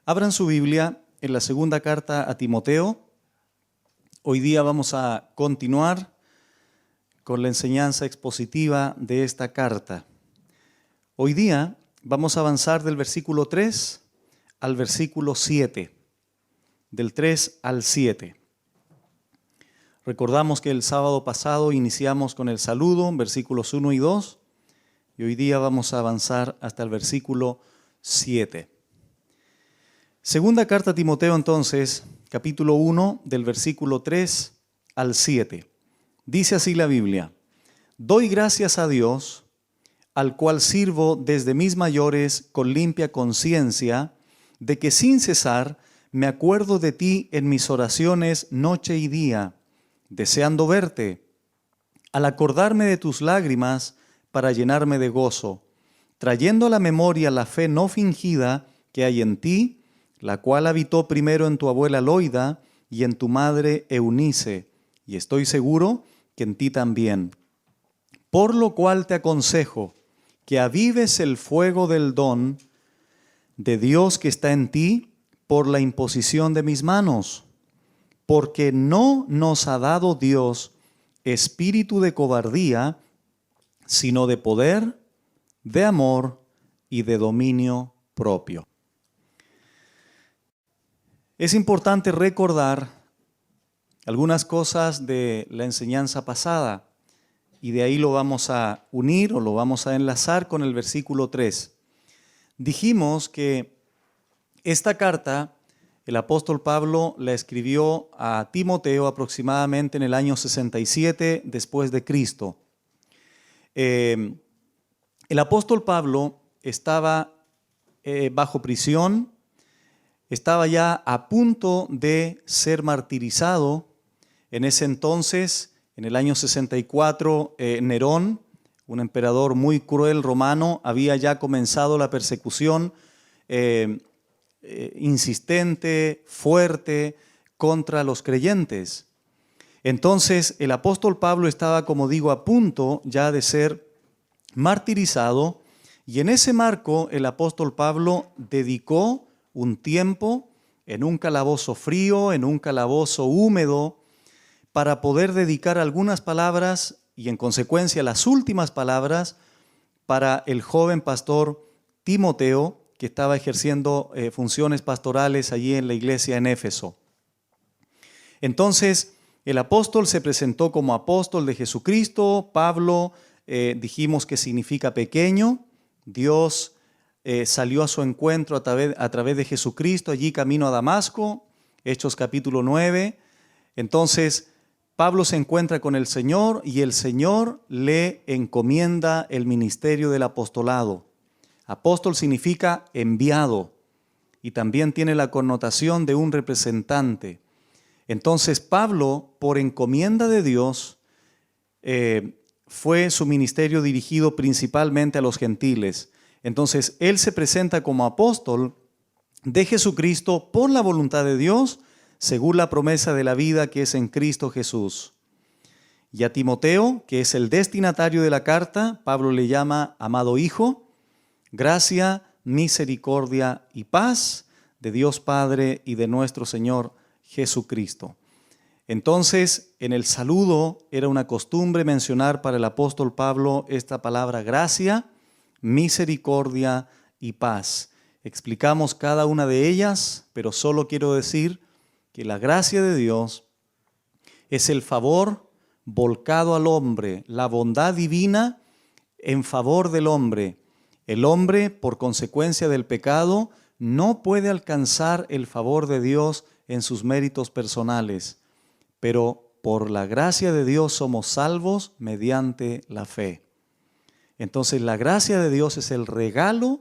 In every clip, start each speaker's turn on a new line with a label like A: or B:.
A: Abran su Biblia en la segunda carta a Timoteo. Hoy día vamos a continuar con la enseñanza expositiva de esta carta. Hoy día vamos a avanzar del versículo 3 al versículo 7, del 3 al 7. Recordamos que el sábado pasado iniciamos con el saludo, versículos 1 y 2, y hoy día vamos a avanzar hasta el versículo 7. Segunda carta a Timoteo entonces, capítulo 1, del versículo 3 al 7. Dice así la Biblia: Doy gracias a Dios, al cual sirvo desde mis mayores con limpia conciencia, de que sin cesar me acuerdo de ti en mis oraciones noche y día, deseando verte, al acordarme de tus lágrimas para llenarme de gozo, trayendo a la memoria la fe no fingida que hay en ti, la cual habitó primero en tu abuela Loida y en tu madre Eunice, y estoy seguro que en ti también. Por lo cual te aconsejo que avives el fuego del don de Dios que está en ti por la imposición de mis manos, porque no nos ha dado Dios espíritu de cobardía, sino de poder, de amor y de dominio propio. Es importante recordar algunas cosas de la enseñanza pasada y de ahí lo vamos a unir o lo vamos a enlazar con el versículo 3. Dijimos que esta carta el apóstol Pablo la escribió a Timoteo aproximadamente en el año 67 después de Cristo. El apóstol Pablo estaba bajo prisión. Estaba ya a punto de ser martirizado. En ese entonces, en el año 64, Nerón, un emperador muy cruel romano, había ya comenzado la persecución insistente, fuerte, contra los creyentes. Entonces, el apóstol Pablo estaba, como digo, a punto ya de ser martirizado, y en ese marco el apóstol Pablo dedicó un tiempo en un calabozo frío, en un calabozo húmedo, para poder dedicar algunas palabras y en consecuencia las últimas palabras para el joven pastor Timoteo, que estaba ejerciendo funciones pastorales allí en la iglesia en Éfeso. Entonces, el apóstol se presentó como apóstol de Jesucristo. Pablo, dijimos que significa pequeño. Dios salió a su encuentro a través de Jesucristo, allí camino a Damasco, Hechos capítulo 9. Entonces, Pablo se encuentra con el Señor y el Señor le encomienda el ministerio del apostolado. Apóstol significa enviado y también tiene la connotación de un representante. Entonces, Pablo, por encomienda de Dios, fue su ministerio dirigido principalmente a los gentiles. Entonces, él se presenta como apóstol de Jesucristo por la voluntad de Dios, según la promesa de la vida que es en Cristo Jesús. Y a Timoteo, que es el destinatario de la carta, Pablo le llama amado hijo, gracia, misericordia y paz de Dios Padre y de nuestro Señor Jesucristo. Entonces, en el saludo era una costumbre mencionar para el apóstol Pablo esta palabra gracia, misericordia y paz. Explicamos cada una de ellas, pero solo quiero decir que la gracia de Dios es el favor volcado al hombre, la bondad divina en favor del hombre. El hombre, por consecuencia del pecado, no puede alcanzar el favor de Dios en sus méritos personales, pero por la gracia de Dios somos salvos mediante la fe. Entonces, la gracia de Dios es el regalo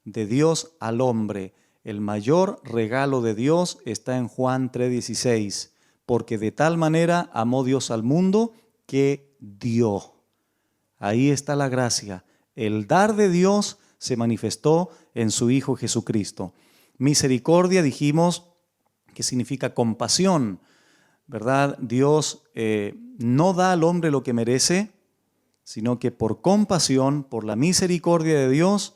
A: de Dios al hombre. El mayor regalo de Dios está en Juan 3:16, porque de tal manera amó Dios al mundo que dio. Ahí está la gracia. El dar de Dios se manifestó en su Hijo Jesucristo. Misericordia, dijimos, que significa compasión, ¿verdad? Dios no da al hombre lo que merece, sino que por compasión, por la misericordia de Dios,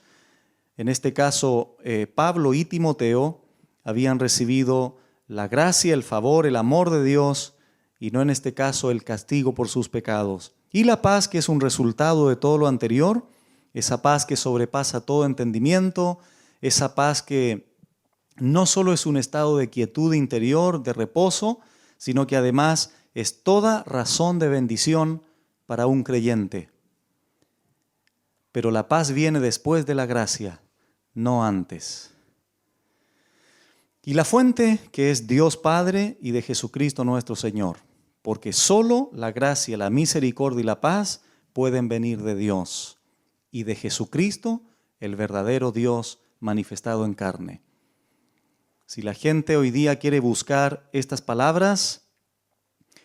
A: en este caso Pablo y Timoteo habían recibido la gracia, el favor, el amor de Dios y no en este caso el castigo por sus pecados. Y la paz, que es un resultado de todo lo anterior, esa paz que sobrepasa todo entendimiento, esa paz que no solo es un estado de quietud interior, de reposo, sino que además es toda razón de bendición para un creyente. Pero la paz viene después de la gracia, no antes. Y la fuente, que es Dios Padre y de Jesucristo nuestro Señor, porque solo la gracia, la misericordia y la paz pueden venir de Dios y de Jesucristo, el verdadero Dios manifestado en carne. Si la gente hoy día quiere buscar estas palabras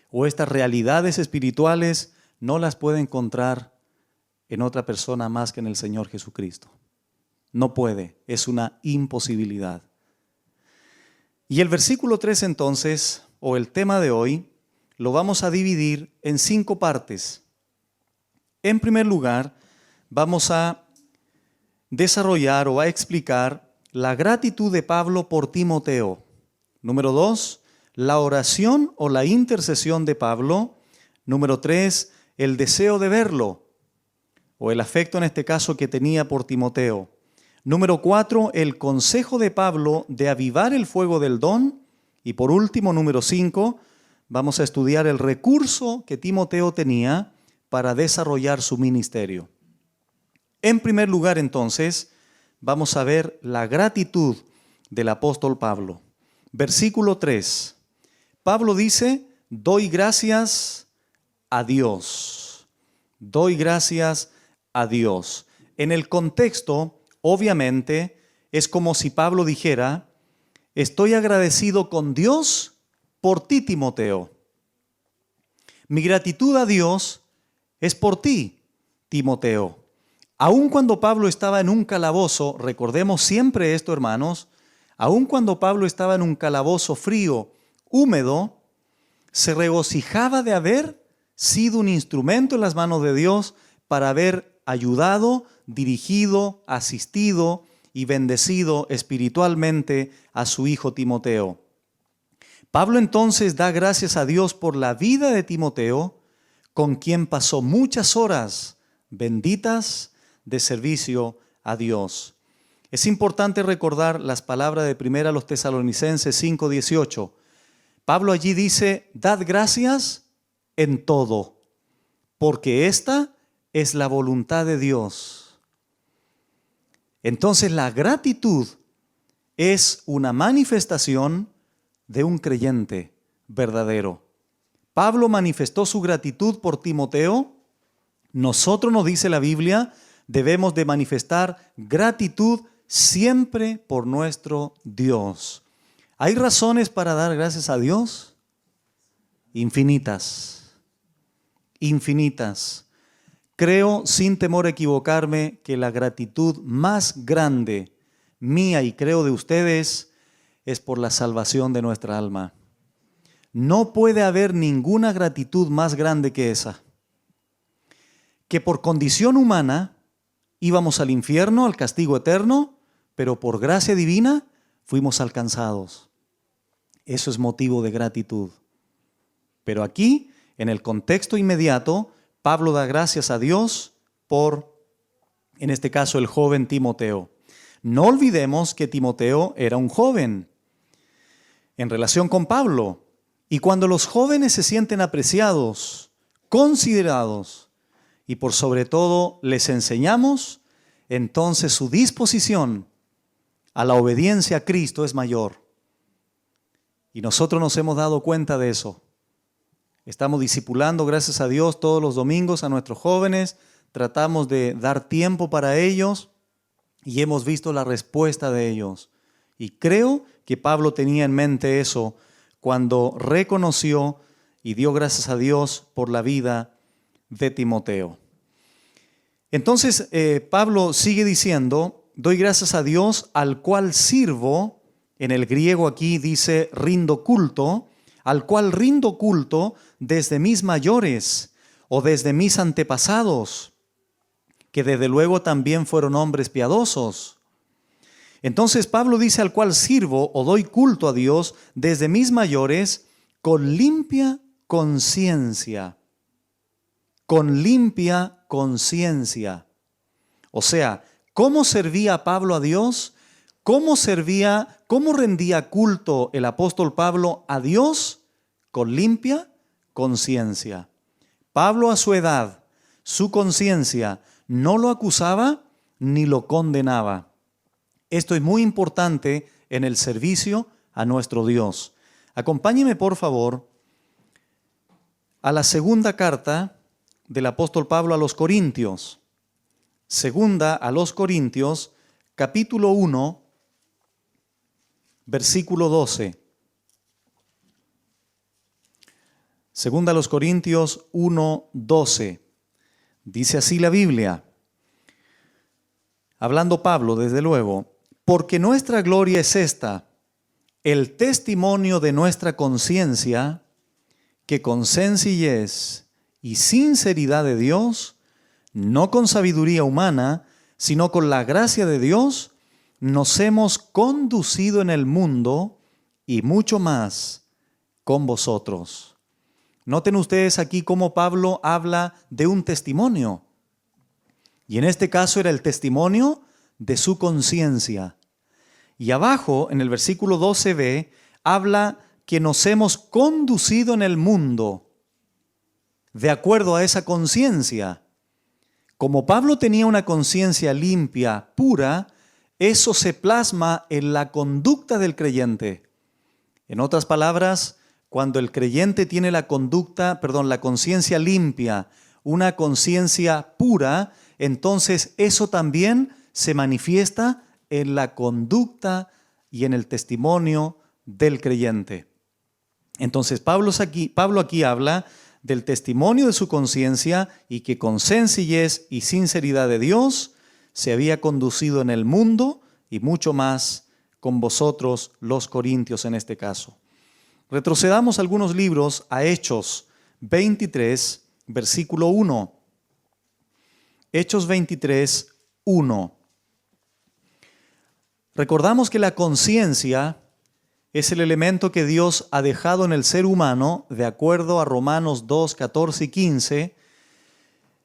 A: o estas realidades espirituales, no las puede encontrar en otra persona más que en el Señor Jesucristo. No puede, es una imposibilidad. Y el versículo 3 entonces, o el tema de hoy, lo vamos a dividir en 5 partes. En primer lugar, vamos a desarrollar o a explicar la gratitud de Pablo por Timoteo. Número 2, la oración o la intercesión de Pablo. Número 3, el deseo de verlo, o el afecto en este caso que tenía por Timoteo. Número 4, el consejo de Pablo de avivar el fuego del don. Y por último, número 5, vamos a estudiar el recurso que Timoteo tenía para desarrollar su ministerio. En primer lugar, entonces, vamos a ver la gratitud del apóstol Pablo. Versículo 3. Pablo dice, doy gracias a Dios. Doy gracias a Dios. En el contexto, obviamente, es como si Pablo dijera, estoy agradecido con Dios por ti, Timoteo. Mi gratitud a Dios es por ti, Timoteo. Aun cuando Pablo estaba en un calabozo, recordemos siempre esto, hermanos, aun cuando Pablo estaba en un calabozo frío, húmedo, se regocijaba de haber sido un instrumento en las manos de Dios para haber ayudado, dirigido, asistido y bendecido espiritualmente a su hijo Timoteo. Pablo entonces da gracias a Dios por la vida de Timoteo, con quien pasó muchas horas benditas de servicio a Dios. Es importante recordar las palabras de 1 Tesalonicenses 5:18. Pablo allí dice, dad gracias en todo, porque esta es la voluntad de Dios. Entonces la gratitud es una manifestación de un creyente verdadero. Pablo manifestó su gratitud por Timoteo. Nosotros, nos dice la Biblia, debemos de manifestar gratitud siempre por nuestro Dios. ¿Hay razones para dar gracias a Dios? Infinitas. Infinitas. Creo, sin temor a equivocarme, que la gratitud más grande mía y creo de ustedes es por la salvación de nuestra alma. No puede haber ninguna gratitud más grande que esa. Que por condición humana íbamos al infierno, al castigo eterno, pero por gracia divina fuimos alcanzados. Eso es motivo de gratitud. Pero aquí, en el contexto inmediato, Pablo da gracias a Dios por, en este caso, el joven Timoteo. No olvidemos que Timoteo era un joven en relación con Pablo. Y cuando los jóvenes se sienten apreciados, considerados, y por sobre todo les enseñamos, entonces su disposición a la obediencia a Cristo es mayor. Y nosotros nos hemos dado cuenta de eso. Estamos discipulando, gracias a Dios, todos los domingos a nuestros jóvenes. Tratamos de dar tiempo para ellos y hemos visto la respuesta de ellos. Y creo que Pablo tenía en mente eso cuando reconoció y dio gracias a Dios por la vida de Timoteo. Entonces Pablo sigue diciendo, doy gracias a Dios al cual sirvo, en el griego aquí dice rindo culto, al cual rindo culto desde mis mayores o desde mis antepasados, que desde luego también fueron hombres piadosos. Entonces Pablo dice: al cual sirvo o doy culto a Dios desde mis mayores con limpia conciencia. Con limpia conciencia. O sea, ¿cómo servía Pablo a Dios? ¿Cómo rendía culto el apóstol Pablo a Dios? Con limpia conciencia. Pablo, a su edad, su conciencia no lo acusaba ni lo condenaba. Esto es muy importante en el servicio a nuestro Dios. Acompáñeme, por favor, a la segunda carta del apóstol Pablo a los Corintios. Segunda a los Corintios, capítulo 1, versículo 12. Segunda a los Corintios 1, 12. Dice así la Biblia, hablando Pablo, desde luego: porque nuestra gloria es esta, el testimonio de nuestra conciencia, que con sencillez y sinceridad de Dios, no con sabiduría humana, sino con la gracia de Dios, nos hemos conducido en el mundo y mucho más con vosotros. Noten ustedes aquí cómo Pablo habla de un testimonio. Y en este caso era el testimonio de su conciencia. Y abajo, en el versículo 12b, habla que nos hemos conducido en el mundo de acuerdo a esa conciencia. Como Pablo tenía una conciencia limpia, pura, eso se plasma en la conducta del creyente. En otras palabras, cuando el creyente tiene la conciencia limpia, una conciencia pura, entonces eso también se manifiesta en la conducta y en el testimonio del creyente. Entonces Pablo aquí habla del testimonio de su conciencia y que con sencillez y sinceridad de Dios se había conducido en el mundo y mucho más con vosotros, los corintios en este caso. Retrocedamos algunos libros a Hechos 23, versículo 1. Hechos 23, 1. Recordamos que la conciencia es el elemento que Dios ha dejado en el ser humano, de acuerdo a Romanos 2, 14 y 15,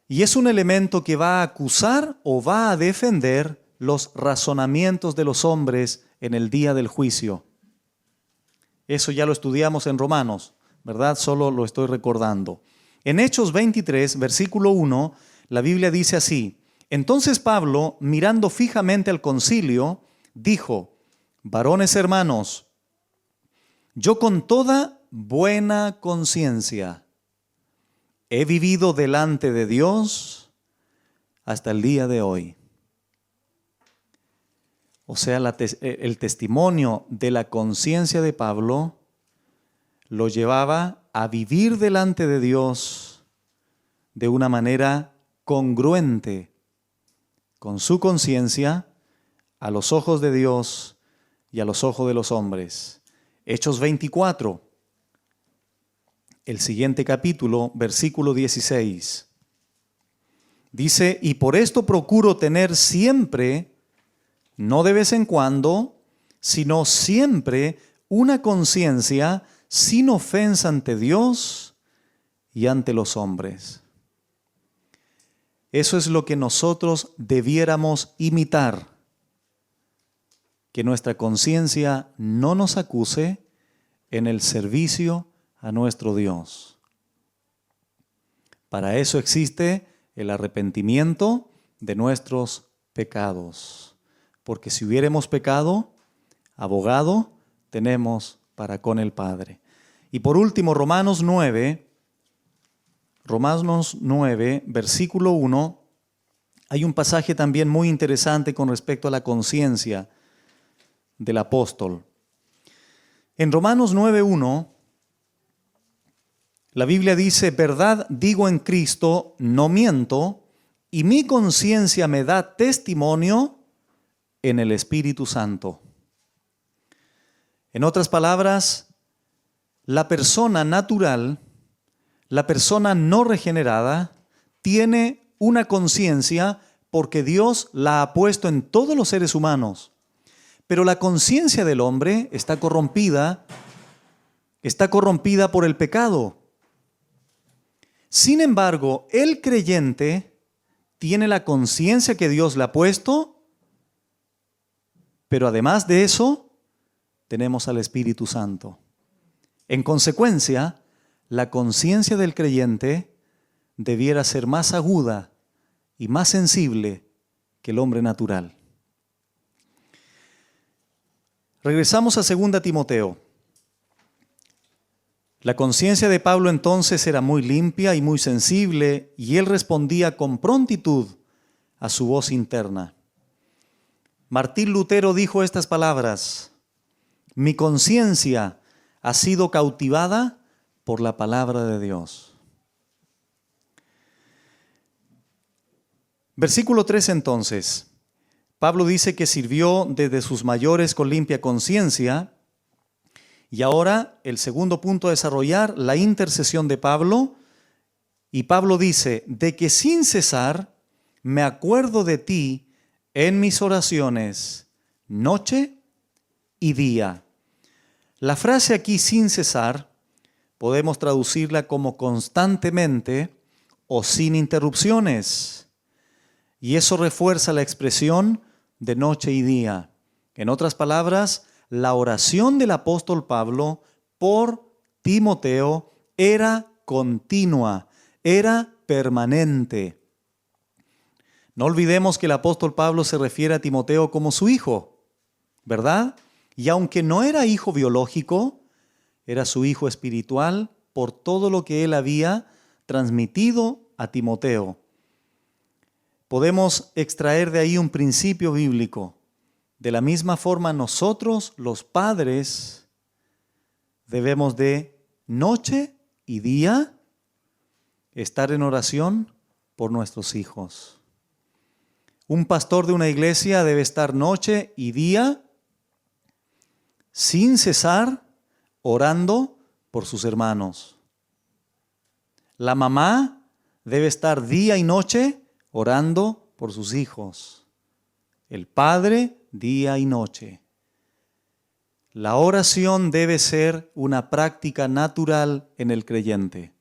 A: y es un elemento que va a acusar o va a defender los razonamientos de los hombres en el día del juicio. Eso ya lo estudiamos en Romanos, ¿verdad? Solo lo estoy recordando. En Hechos 23, versículo 1, la Biblia dice así: entonces Pablo, mirando fijamente al concilio, dijo: varones hermanos, yo con toda buena conciencia he vivido delante de Dios hasta el día de hoy. O sea, el testimonio de la conciencia de Pablo lo llevaba a vivir delante de Dios de una manera congruente con su conciencia a los ojos de Dios y a los ojos de los hombres. Hechos 24, el siguiente capítulo, versículo 16. Dice: y por esto procuro tener siempre, no de vez en cuando, sino siempre, una conciencia sin ofensa ante Dios y ante los hombres. Eso es lo que nosotros debiéramos imitar. Que nuestra conciencia no nos acuse en el servicio a nuestro Dios. Para eso existe el arrepentimiento de nuestros pecados. Porque si hubiéramos pecado, abogado tenemos para con el Padre. Y por último, Romanos 9, versículo 1, hay un pasaje también muy interesante con respecto a la conciencia del apóstol. En Romanos 9:1, la Biblia dice: verdad digo en Cristo, no miento, y mi conciencia me da testimonio en el Espíritu Santo. En otras palabras, la persona natural, la persona no regenerada, tiene una conciencia porque Dios la ha puesto en todos los seres humanos. Pero la conciencia del hombre está corrompida por el pecado. Sin embargo, el creyente tiene la conciencia que Dios le ha puesto, pero además de eso, tenemos al Espíritu Santo. En consecuencia, la conciencia del creyente debiera ser más aguda y más sensible que el hombre natural. Regresamos a 2 Timoteo. La conciencia de Pablo entonces era muy limpia y muy sensible, y él respondía con prontitud a su voz interna. Martín Lutero dijo estas palabras: mi conciencia ha sido cautivada por la palabra de Dios. Versículo 3 entonces. Pablo dice que sirvió desde sus mayores con limpia conciencia. Y ahora el segundo punto a desarrollar, la intercesión de Pablo. Y Pablo dice, de que sin cesar me acuerdo de ti en mis oraciones, noche y día. La frase aquí sin cesar, podemos traducirla como constantemente o sin interrupciones. Y eso refuerza la expresión de noche y día. En otras palabras, la oración del apóstol Pablo por Timoteo era continua, era permanente. No olvidemos que el apóstol Pablo se refiere a Timoteo como su hijo, ¿verdad? Y aunque no era hijo biológico, era su hijo espiritual por todo lo que él había transmitido a Timoteo. Podemos extraer de ahí un principio bíblico. De la misma forma, nosotros, los padres, debemos de noche y día estar en oración por nuestros hijos. Un pastor de una iglesia debe estar noche y día sin cesar orando por sus hermanos. La mamá debe estar día y noche orando por sus hijos. El padre, día y noche. La oración debe ser una práctica natural en el creyente.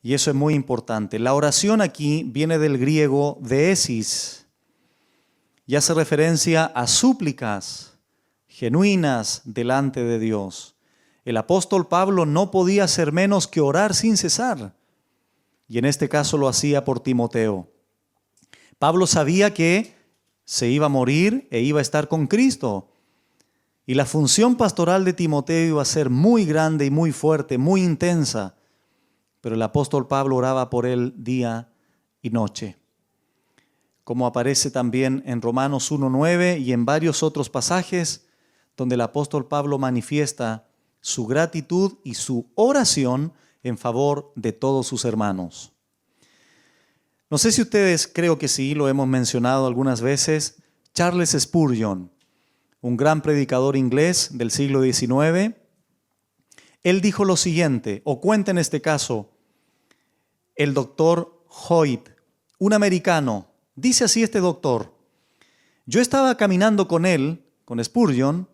A: Y eso es muy importante. La oración aquí viene del griego deesis y hace referencia a súplicas genuinas delante de Dios. El apóstol Pablo no podía hacer menos que orar sin cesar. Y en este caso lo hacía por Timoteo. Pablo sabía que se iba a morir e iba a estar con Cristo. Y la función pastoral de Timoteo iba a ser muy grande y muy fuerte, muy intensa. Pero el apóstol Pablo oraba por él día y noche. Como aparece también en Romanos 1:9 y en varios otros pasajes donde el apóstol Pablo manifiesta su gratitud y su oración en favor de todos sus hermanos. No sé si ustedes, creo que sí, lo hemos mencionado algunas veces, Charles Spurgeon, un gran predicador inglés del siglo XIX, él dijo lo siguiente, o cuenta en este caso, el doctor Hoyt, un americano, dice así este doctor: yo estaba caminando con él, con Spurgeon,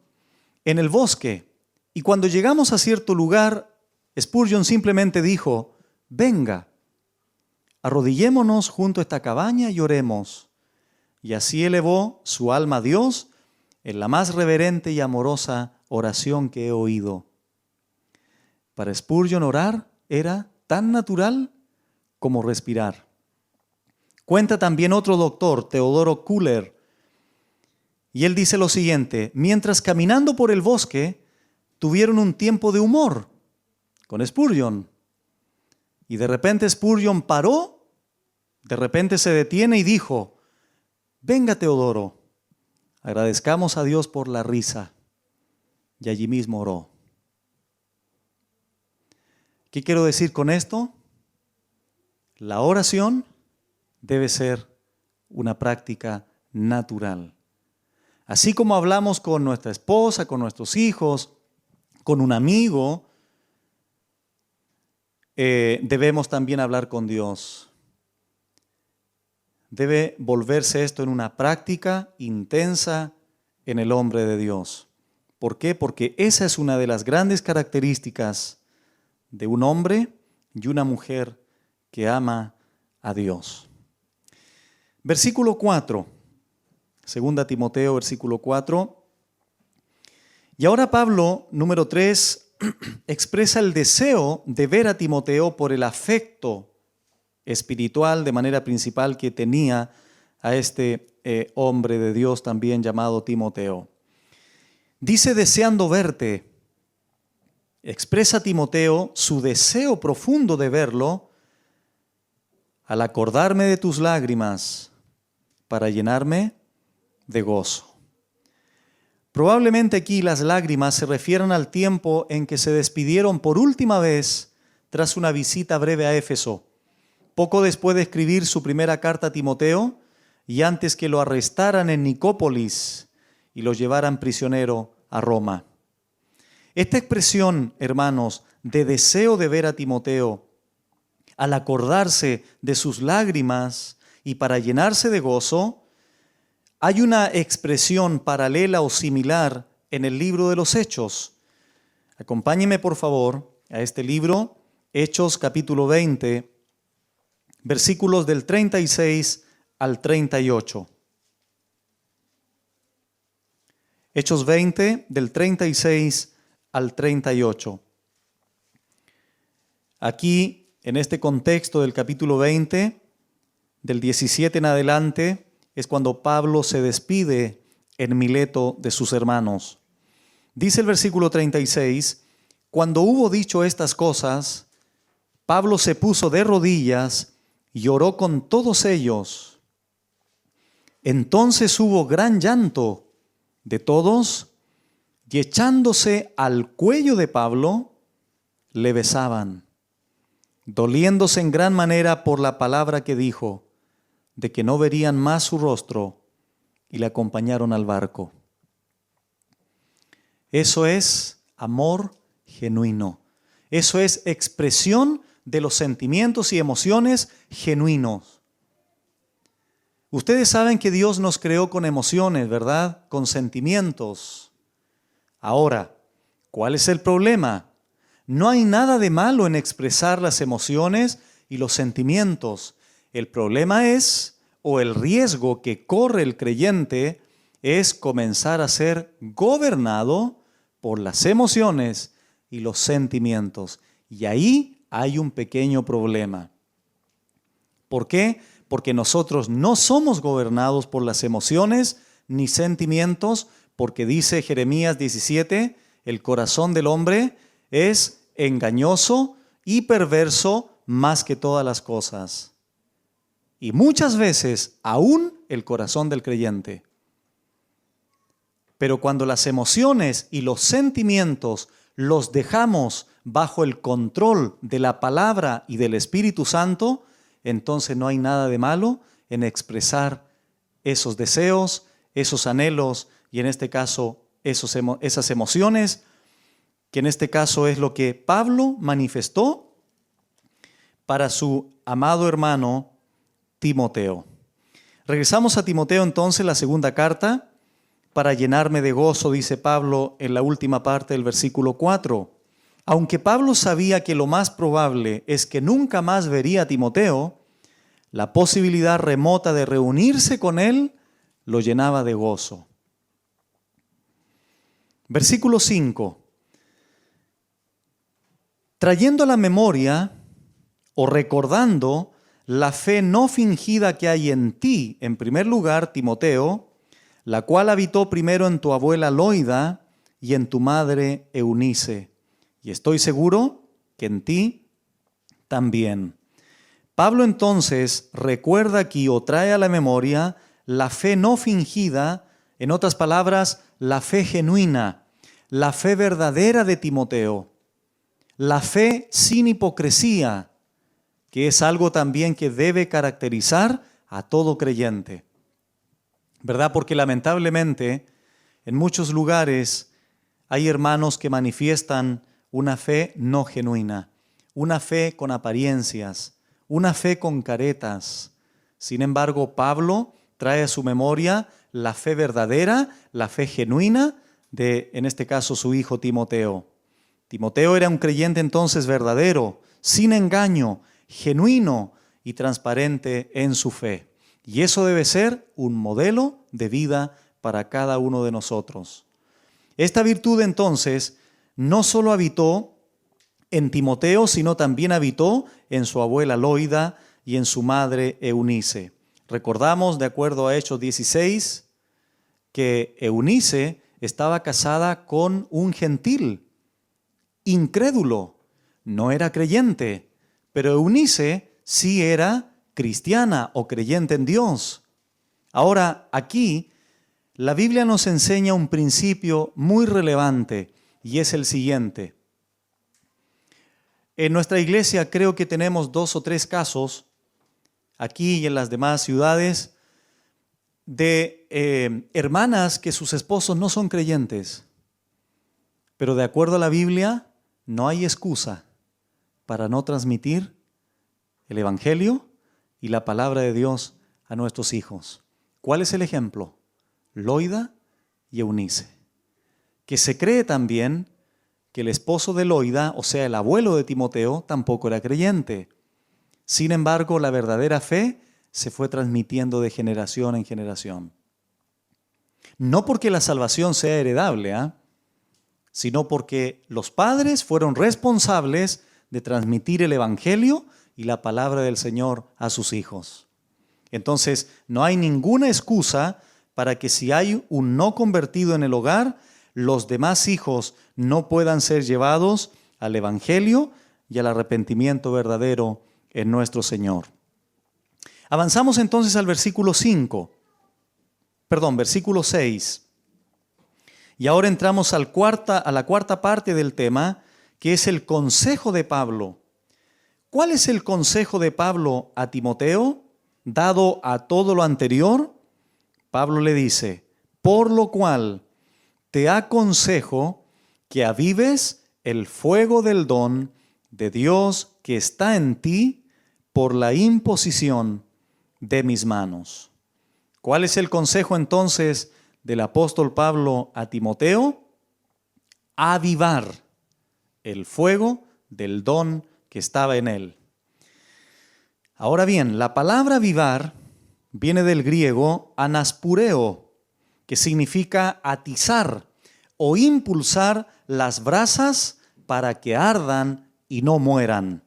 A: en el bosque, y cuando llegamos a cierto lugar, Spurgeon simplemente dijo, venga, arrodillémonos junto a esta cabaña y oremos. Y así elevó su alma a Dios en la más reverente y amorosa oración que he oído. Para Spurgeon orar era tan natural como respirar. Cuenta también otro doctor, Teodoro Kühler, y él dice lo siguiente: mientras caminando por el bosque, tuvieron un tiempo de humor con Spurgeon. Y de repente Spurgeon paró, de repente se detiene y dijo, venga Teodoro, agradezcamos a Dios por la risa. Y allí mismo oró. ¿Qué quiero decir con esto? La oración debe ser una práctica natural. Así como hablamos con nuestra esposa, con nuestros hijos, con un amigo, debemos también hablar con Dios. debe volverse esto en una práctica intensa en el hombre de Dios. ¿Por qué? Porque esa es una de las grandes características de un hombre y una mujer que ama a Dios. Versículo 4, 2 Timoteo, versículo 4. Y ahora Pablo, número 3, expresa el deseo de ver a Timoteo por el afecto espiritual de manera principal que tenía a este hombre de Dios también llamado Timoteo. Dice deseando verte. Expresa Timoteo su deseo profundo de verlo al acordarme de tus lágrimas para llenarme de gozo. Probablemente aquí las lágrimas se refieran al tiempo en que se despidieron por última vez tras una visita breve a Éfeso, poco después de escribir su primera carta a Timoteo y antes que lo arrestaran en Nicópolis y lo llevaran prisionero a Roma. Esta expresión, hermanos, de deseo de ver a Timoteo, al acordarse de sus lágrimas y para llenarse de gozo, hay una expresión paralela o similar en el libro de los Hechos. Acompáñeme, por favor, a este libro, Hechos capítulo 20, versículos del 36 al 38. Hechos 20, del 36 al 38. Aquí, en este contexto del capítulo 20, del 17 en adelante, es cuando Pablo se despide en Mileto de sus hermanos. Dice el versículo 36, cuando hubo dicho estas cosas, Pablo se puso de rodillas y oró con todos ellos. Entonces hubo gran llanto de todos, y echándose al cuello de Pablo, le besaban, doliéndose en gran manera por la palabra que dijo, de que no verían más su rostro, y le acompañaron al barco. Eso es amor genuino. Eso es expresión de los sentimientos y emociones genuinos. Ustedes saben que Dios nos creó con emociones, ¿verdad? Con sentimientos. Ahora, ¿cuál es el problema? No hay nada de malo en expresar las emociones y los sentimientos. El problema es, o el riesgo que corre el creyente, es comenzar a ser gobernado por las emociones y los sentimientos. Y ahí hay un pequeño problema. ¿Por qué? Porque nosotros no somos gobernados por las emociones ni sentimientos, porque dice Jeremías 17, el corazón del hombre es engañoso y perverso más que todas las cosas. Y muchas veces aún el corazón del creyente. Pero cuando las emociones y los sentimientos los dejamos bajo el control de la palabra y del Espíritu Santo, entonces no hay nada de malo en expresar esos deseos, esos anhelos y en este caso esas emociones, que en este caso es lo que Pablo manifestó para su amado hermano Timoteo. Regresamos a Timoteo entonces, la segunda carta, para llenarme de gozo, dice Pablo en la última parte del versículo 4. Aunque Pablo sabía que lo más probable es que nunca más vería a Timoteo, la posibilidad remota de reunirse con él lo llenaba de gozo. Versículo 5. Trayendo a la memoria o recordando la fe no fingida que hay en ti, en primer lugar, Timoteo, la cual habitó primero en tu abuela Loida y en tu madre Eunice. Y estoy seguro que en ti también. Pablo entonces recuerda aquí o trae a la memoria la fe no fingida, en otras palabras, la fe genuina, la fe verdadera de Timoteo, la fe sin hipocresía, que es algo también que debe caracterizar a todo creyente, ¿verdad? Porque lamentablemente en muchos lugares hay hermanos que manifiestan una fe no genuina, una fe con apariencias, una fe con caretas, Sin embargo, Pablo trae a su memoria la fe verdadera, la fe genuina de, en este caso, su hijo Timoteo. Timoteo era un creyente entonces verdadero, sin engaño, genuino y transparente en su fe. Y eso debe ser un modelo de vida para cada uno de nosotros. Esta virtud entonces no solo habitó en Timoteo, sino también habitó en su abuela Loida y en su madre Eunice. Recordamos, de acuerdo a Hechos 16, que Eunice estaba casada con un gentil, incrédulo, no era creyente, pero Eunice sí era cristiana o creyente en Dios. Ahora, aquí la Biblia nos enseña un principio muy relevante y es el siguiente. En nuestra iglesia creo que tenemos 2 o 3 casos, aquí y en las demás ciudades, de hermanas que sus esposos no son creyentes, pero de acuerdo a la Biblia no hay excusa para no transmitir el Evangelio y la palabra de Dios a nuestros hijos. ¿Cuál es el ejemplo? Loida y Eunice, que se cree también que el esposo de Loida, o sea, el abuelo de Timoteo, tampoco era creyente. Sin embargo, la verdadera fe se fue transmitiendo de generación en generación. No porque la salvación sea heredable, sino porque los padres fueron responsables de transmitir el Evangelio y la palabra del Señor a sus hijos. Entonces, no hay ninguna excusa para que si hay un no convertido en el hogar, los demás hijos no puedan ser llevados al Evangelio y al arrepentimiento verdadero en nuestro Señor. Avanzamos entonces al versículo 6. Y ahora entramos a la cuarta parte del tema, que es el consejo de Pablo. ¿Cuál es el consejo de Pablo a Timoteo, dado a todo lo anterior? Pablo le dice, por lo cual te aconsejo que avives el fuego del don de Dios que está en ti por la imposición de mis manos. ¿Cuál es el consejo entonces del apóstol Pablo a Timoteo? Avivar el fuego del don que estaba en él. Ahora bien, la palabra avivar viene del griego anaspureo, que significa atizar o impulsar las brasas para que ardan y no mueran.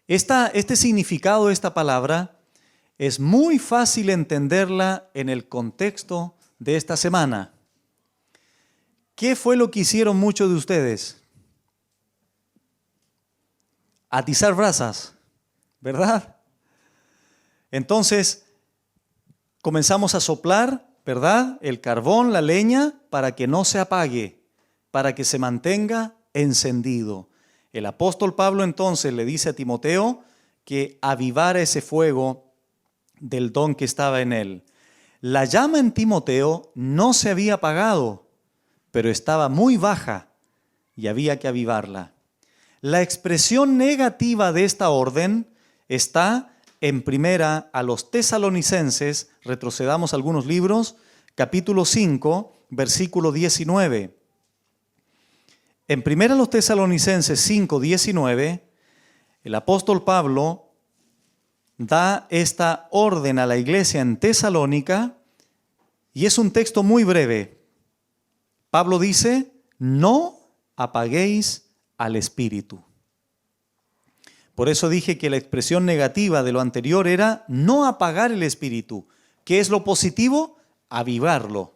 A: Este significado de esta palabra es muy fácil entenderla en el contexto de esta semana. ¿Qué fue lo que hicieron muchos de ustedes? Atizar brasas, ¿verdad? Entonces, comenzamos a soplar, ¿verdad? El carbón, la leña, para que no se apague, para que se mantenga encendido. El apóstol Pablo entonces le dice a Timoteo que avivara ese fuego del don que estaba en él. La llama en Timoteo no se había apagado, pero estaba muy baja y había que avivarla. La expresión negativa de esta orden está en primera a los Tesalonicenses, retrocedamos algunos libros, capítulo 5, versículo 19. En primera a los Tesalonicenses 5, 19, el apóstol Pablo da esta orden a la iglesia en Tesalónica y es un texto muy breve. Pablo dice, no apaguéis al espíritu. Por eso dije que la expresión negativa de lo anterior era no apagar el espíritu. ¿Qué es lo positivo? Avivarlo.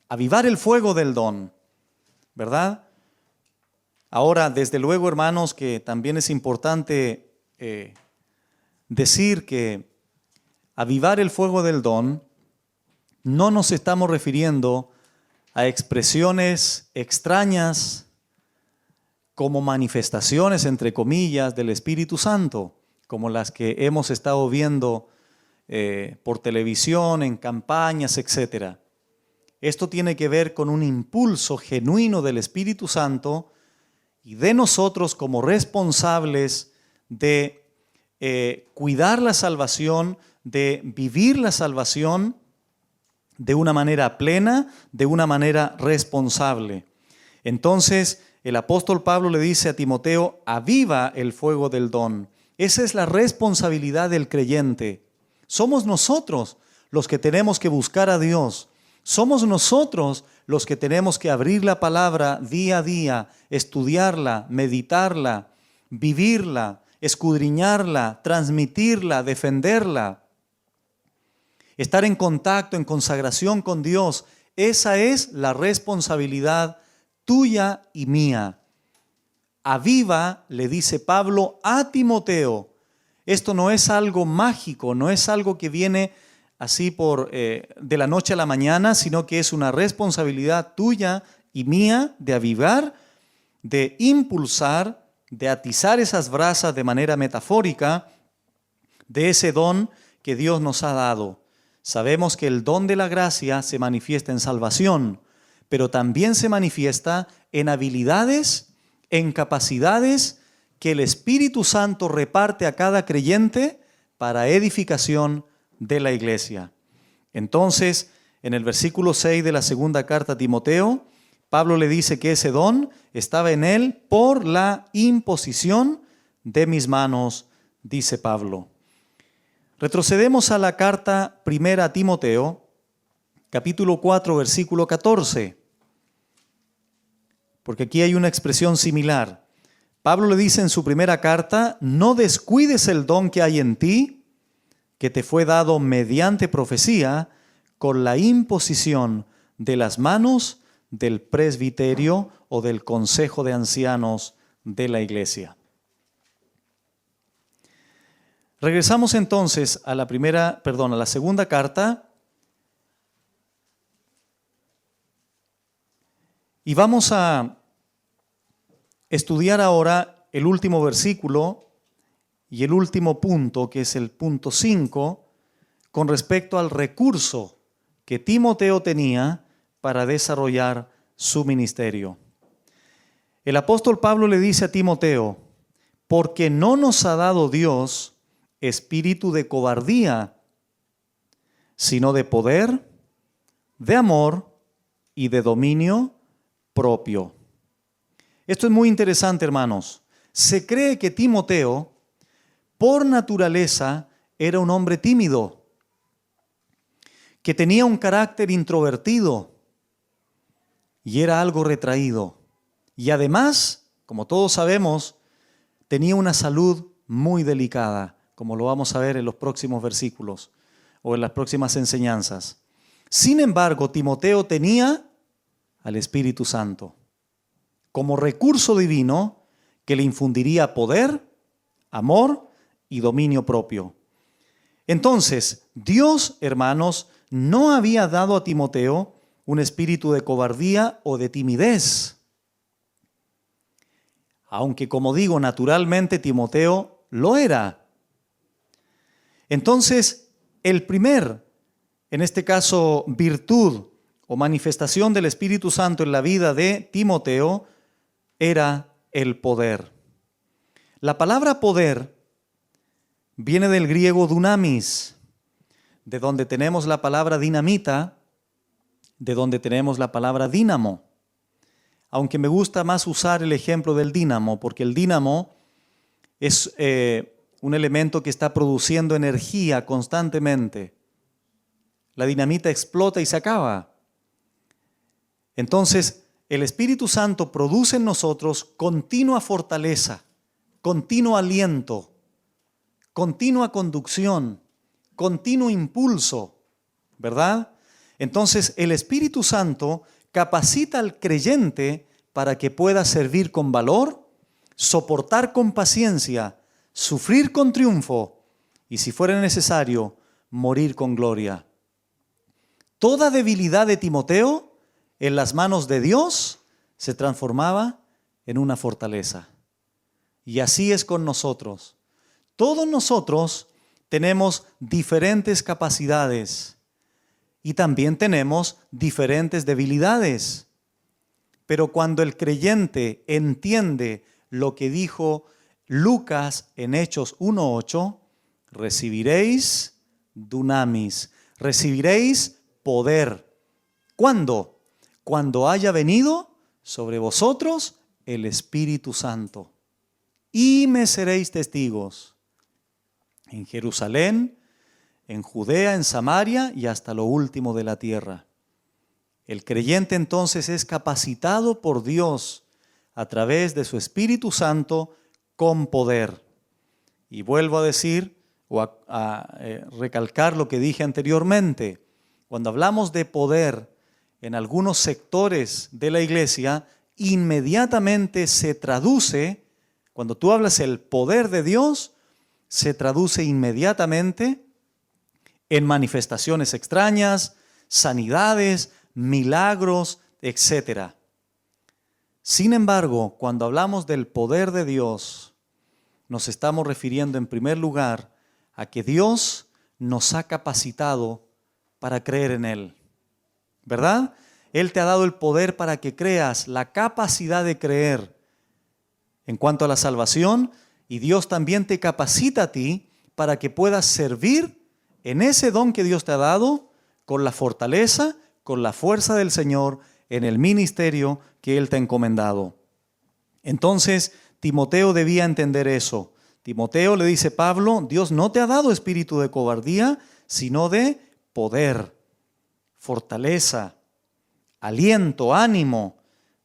A: Avivar el fuego del don, ¿verdad? Ahora, desde luego, hermanos, que también es importante decir que avivar el fuego del don no nos estamos refiriendo a expresiones extrañas como manifestaciones, entre comillas, del Espíritu Santo, como las que hemos estado viendo por televisión, en campañas, etc. Esto tiene que ver con un impulso genuino del Espíritu Santo y de nosotros como responsables de cuidar la salvación, de vivir la salvación de una manera plena, de una manera responsable. Entonces, el apóstol Pablo le dice a Timoteo, aviva el fuego del don. Esa es la responsabilidad del creyente. Somos nosotros los que tenemos que buscar a Dios. Somos nosotros los que tenemos que abrir la palabra día a día, estudiarla, meditarla, vivirla, escudriñarla, transmitirla, defenderla. Estar en contacto, en consagración con Dios. Esa es la responsabilidad tuya y mía. Aviva, le dice Pablo a Timoteo. Esto no es algo mágico, no es algo que viene así de la noche a la mañana, sino que es una responsabilidad tuya y mía de avivar, de impulsar, de atizar esas brasas de manera metafórica de ese don que Dios nos ha dado. Sabemos que el don de la gracia se manifiesta en salvación, pero también se manifiesta en habilidades, en capacidades que el Espíritu Santo reparte a cada creyente para edificación de la iglesia. Entonces, en el versículo 6 de la segunda carta a Timoteo, Pablo le dice que ese don estaba en él por la imposición de mis manos, dice Pablo. Retrocedemos a la carta primera a Timoteo, capítulo 4, versículo 14, porque aquí hay una expresión similar. Pablo le dice en su primera carta, no descuides el don que hay en ti, que te fue dado mediante profecía, con la imposición de las manos del presbiterio o del consejo de ancianos de la iglesia. Regresamos entonces a la segunda carta y vamos a estudiar ahora el último versículo y el último punto, que es el punto 5, con respecto al recurso que Timoteo tenía para desarrollar su ministerio. El apóstol Pablo le dice a Timoteo, porque no nos ha dado Dios espíritu de cobardía, sino de poder, de amor y de dominio propio. Esto es muy interesante, hermanos. Se cree que Timoteo, por naturaleza, era un hombre tímido, que tenía un carácter introvertido y era algo retraído. Y además, como todos sabemos, tenía una salud muy delicada, como lo vamos a ver en los próximos versículos o en las próximas enseñanzas. Sin embargo, Timoteo tenía al Espíritu Santo como recurso divino que le infundiría poder, amor y dominio propio. Entonces, Dios, hermanos, no había dado a Timoteo un espíritu de cobardía o de timidez. Aunque, como digo, naturalmente Timoteo lo era. Entonces, el primer, en este caso, virtud o manifestación del Espíritu Santo en la vida de Timoteo era el poder. La palabra poder viene del griego dunamis, de donde tenemos la palabra dinamita, de donde tenemos la palabra dínamo. Aunque me gusta más usar el ejemplo del dínamo, porque el dínamo es un elemento que está produciendo energía constantemente. La dinamita explota y se acaba. Entonces, el Espíritu Santo produce en nosotros continua fortaleza, continuo aliento, continua conducción, continuo impulso, ¿verdad? Entonces, el Espíritu Santo capacita al creyente para que pueda servir con valor, soportar con paciencia, sufrir con triunfo y, si fuera necesario, morir con gloria. Toda debilidad de Timoteo en las manos de Dios se transformaba en una fortaleza. Y así es con nosotros. Todos nosotros tenemos diferentes capacidades y también tenemos diferentes debilidades. Pero cuando el creyente entiende lo que dijo Lucas en Hechos 1:8, recibiréis dunamis, recibiréis poder. ¿Cuándo? Cuando haya venido sobre vosotros el Espíritu Santo. Y me seréis testigos en Jerusalén, en Judea, en Samaria y hasta lo último de la tierra. El creyente entonces es capacitado por Dios a través de su Espíritu Santo con poder. Y vuelvo a decir o a recalcar lo que dije anteriormente. Cuando hablamos de poder en algunos sectores de la iglesia, inmediatamente se traduce, cuando tú hablas el poder de Dios, se traduce inmediatamente en manifestaciones extrañas, sanidades, milagros, etc. Sin embargo, cuando hablamos del poder de Dios, nos estamos refiriendo en primer lugar a que Dios nos ha capacitado para creer en Él. ¿Verdad? Él te ha dado el poder para que creas, la capacidad de creer en cuanto a la salvación, y Dios también te capacita a ti para que puedas servir en ese don que Dios te ha dado con la fortaleza, con la fuerza del Señor en el ministerio que Él te ha encomendado. Entonces, Timoteo debía entender eso. Timoteo, le dice Pablo, Dios no te ha dado espíritu de cobardía, sino de poder, fortaleza, aliento, ánimo,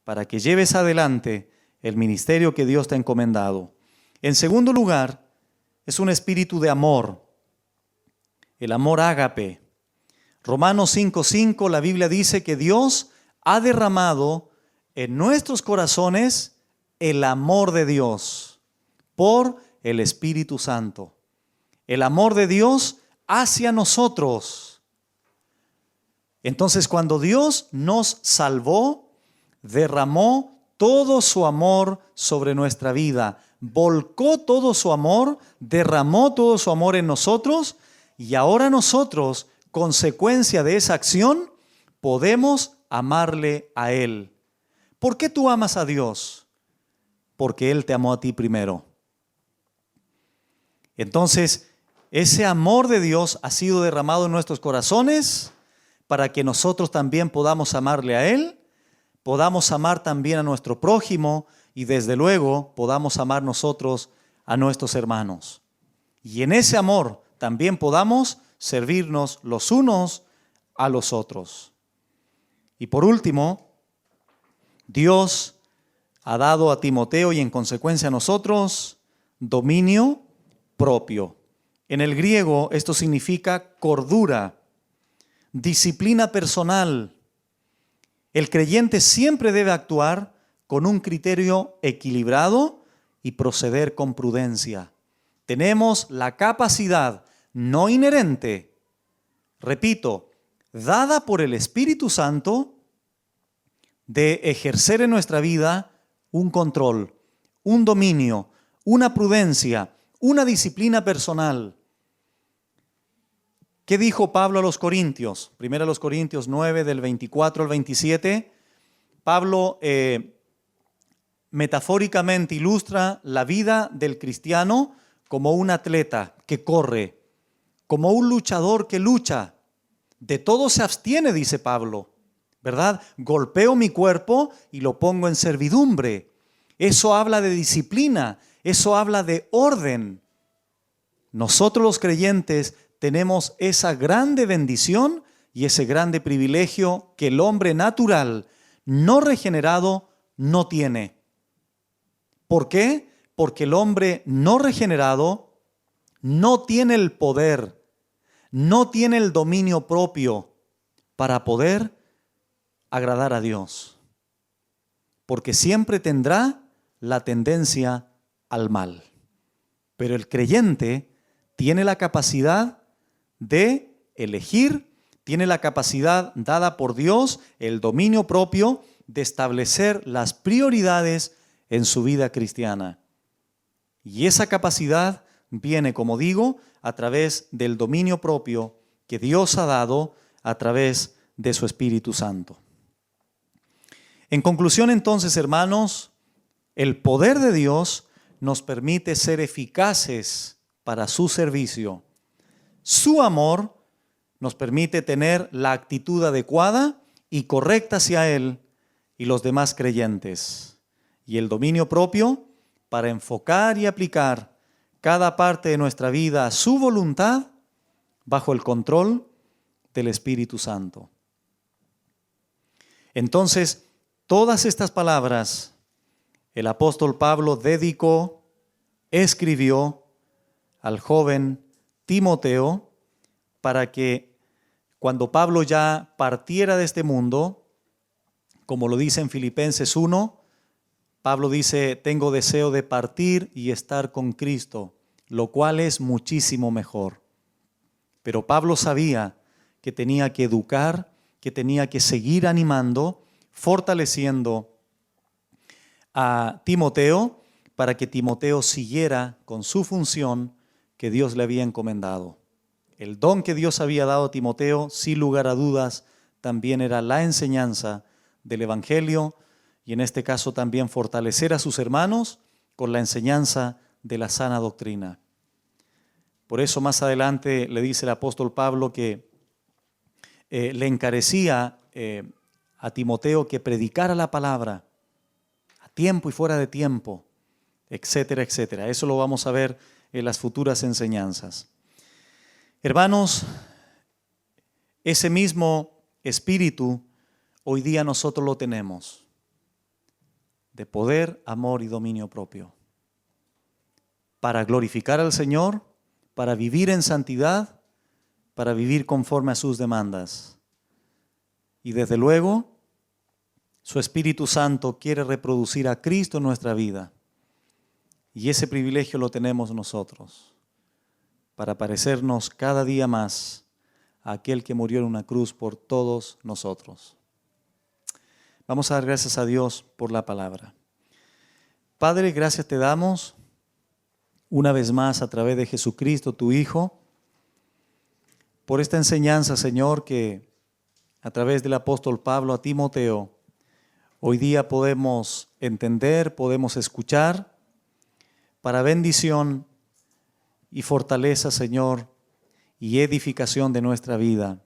A: para que lleves adelante el ministerio que Dios te ha encomendado. En segundo lugar, es un espíritu de amor, el amor ágape. Romanos 5:5, la Biblia dice que Dios ha derramado en nuestros corazones el amor de Dios por el Espíritu Santo. El amor de Dios hacia nosotros. Entonces, cuando Dios nos salvó, derramó todo su amor sobre nuestra vida, volcó todo su amor, derramó todo su amor en nosotros, y ahora nosotros, consecuencia de esa acción, podemos amarle a Él. ¿Por qué tú amas a Dios? Porque Él te amó a ti primero. Entonces, ese amor de Dios ha sido derramado en nuestros corazones para que nosotros también podamos amarle a Él, podamos amar también a nuestro prójimo y desde luego podamos amar nosotros a nuestros hermanos. Y en ese amor también podamos servirnos los unos a los otros. Y por último, Dios ha dado a Timoteo y en consecuencia a nosotros dominio propio. En el griego esto significa cordura, disciplina personal. El creyente siempre debe actuar con un criterio equilibrado y proceder con prudencia. Tenemos la capacidad no inherente, repito, dada por el Espíritu Santo, de ejercer en nuestra vida un control, un dominio, una prudencia, una disciplina personal. ¿Qué dijo Pablo a los Corintios? Primero a los Corintios 9, del 24 al 27. Pablo metafóricamente ilustra la vida del cristiano como un atleta que corre, como un luchador que lucha. De todo se abstiene, dice Pablo, ¿verdad? Golpeo mi cuerpo y lo pongo en servidumbre. Eso habla de disciplina, eso habla de orden. Nosotros los creyentes tenemos esa grande bendición y ese grande privilegio que el hombre natural, no regenerado, no tiene. ¿Por qué? Porque el hombre no regenerado no tiene el poder, no tiene el dominio propio para poder agradar a Dios. Porque siempre tendrá la tendencia al mal. Pero el creyente tiene la capacidad de elegir, tiene la capacidad dada por Dios, el dominio propio de establecer las prioridades en su vida cristiana. Y esa capacidad viene, como digo, a través del dominio propio que Dios ha dado a través de su Espíritu Santo. En conclusión, entonces, hermanos, el poder de Dios nos permite ser eficaces para su servicio. Su amor nos permite tener la actitud adecuada y correcta hacia Él y los demás creyentes. Y el dominio propio para enfocar y aplicar cada parte de nuestra vida a su voluntad bajo el control del Espíritu Santo. Entonces, todas estas palabras el apóstol Pablo dedicó, escribió al joven Timoteo para que cuando Pablo ya partiera de este mundo, como lo dice en Filipenses 1, Pablo dice, tengo deseo de partir y estar con Cristo, lo cual es muchísimo mejor. Pero Pablo sabía que tenía que educar, que tenía que seguir animando, fortaleciendo a Timoteo para que Timoteo siguiera con su función que Dios le había encomendado. El don que Dios había dado a Timoteo, sin lugar a dudas, también era la enseñanza del Evangelio y en este caso también fortalecer a sus hermanos con la enseñanza de la sana doctrina. Por eso más adelante le dice el apóstol Pablo que le encarecía a Timoteo que predicara la palabra a tiempo y fuera de tiempo, etcétera, etcétera. Eso lo vamos a ver en las futuras enseñanzas. Hermanos, ese mismo espíritu hoy día nosotros lo tenemos, de poder, amor y dominio propio, para glorificar al Señor, para vivir en santidad, para vivir conforme a sus demandas. Y desde luego, su Espíritu Santo quiere reproducir a Cristo en nuestra vida. Y ese privilegio lo tenemos nosotros, para parecernos cada día más a aquel que murió en una cruz por todos nosotros. Vamos a dar gracias a Dios por la palabra. Padre, gracias te damos una vez más a través de Jesucristo, tu Hijo, por esta enseñanza, Señor, que a través del apóstol Pablo a Timoteo, hoy día podemos entender, podemos escuchar, para bendición y fortaleza, Señor, y edificación de nuestra vida.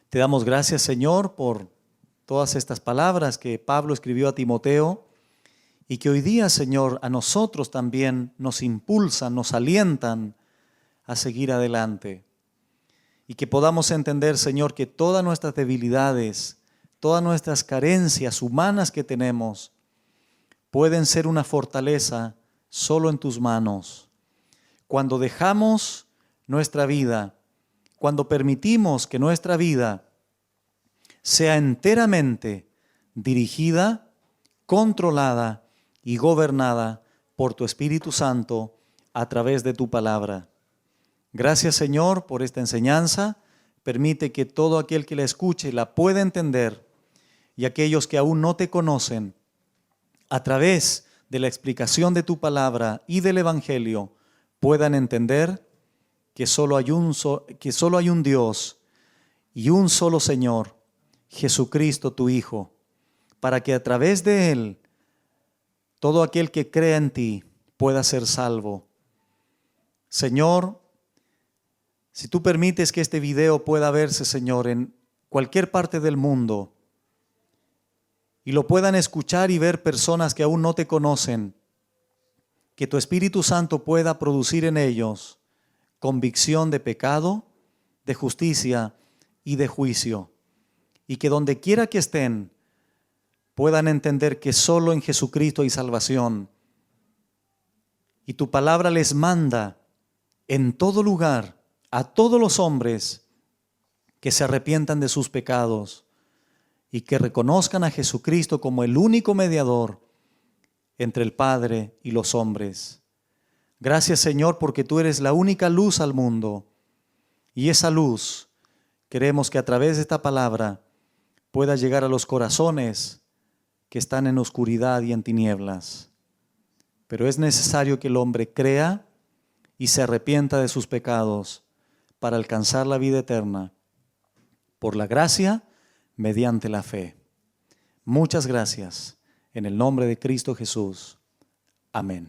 A: Te damos gracias, Señor, por todas estas palabras que Pablo escribió a Timoteo y que hoy día, Señor, a nosotros también nos impulsan, nos alientan a seguir adelante. Y que podamos entender, Señor, que todas nuestras debilidades, todas nuestras carencias humanas que tenemos, pueden ser una fortaleza solo en tus manos. Cuando dejamos nuestra vida, cuando permitimos que nuestra vida sea enteramente dirigida, controlada y gobernada por tu Espíritu Santo a través de tu palabra. Gracias, Señor, por esta enseñanza. Permite que todo aquel que la escuche la pueda entender y aquellos que aún no te conocen, a través de la explicación de tu palabra y del Evangelio, puedan entender que solo hay un Dios y un solo Señor, Jesucristo tu Hijo, para que a través de Él todo aquel que crea en ti pueda ser salvo. Señor, si tú permites que este video pueda verse, Señor, en cualquier parte del mundo y lo puedan escuchar y ver personas que aún no te conocen, que tu Espíritu Santo pueda producir en ellos convicción de pecado, de justicia y de juicio, y que donde quiera que estén puedan entender que solo en Jesucristo hay salvación. Y tu palabra les manda en todo lugar a todos los hombres que se arrepientan de sus pecados y que reconozcan a Jesucristo como el único mediador entre el Padre y los hombres. Gracias, Señor, porque tú eres la única luz al mundo. Y esa luz queremos que a través de esta palabra pueda llegar a los corazones que están en oscuridad y en tinieblas. Pero es necesario que el hombre crea y se arrepienta de sus pecados para alcanzar la vida eterna, por la gracia, mediante la fe. Muchas gracias, en el nombre de Cristo Jesús. Amén.